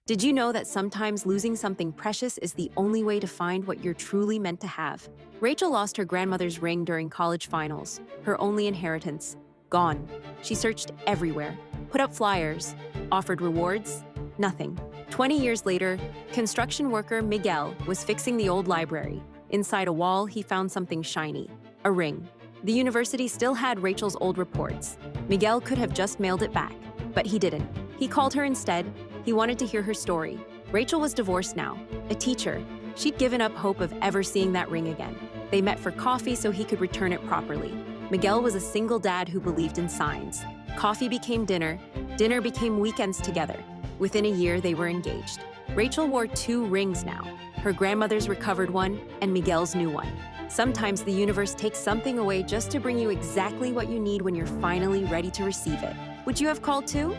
Did you know that sometimes losing something precious is the only way to find what you're truly meant to have? Rachel lost her grandmother's ring during college finals, her only inheritance. Gone. She searched everywhere, put up flyers, offered rewards. Nothing. 20 years later, construction worker Miguel was fixing the old library. Inside a wall, he found something shiny, a ring. The university still had Rachel's old reports. Miguel could have just mailed it back, but he didn't. He called her instead. He wanted to hear her story. Rachel was divorced now, a teacher. She'd given up hope of ever seeing that ring again. They met for coffee so he could return it properly. Miguel was a single dad who believed in signs. Coffee became dinner. Dinner became weekends together. Within a year, they were engaged. Rachel wore 2 rings now. Her grandmother's recovered one and Miguel's new one. Sometimes the universe takes something away just to bring you exactly what you need when you're finally ready to receive it. Would you have called too?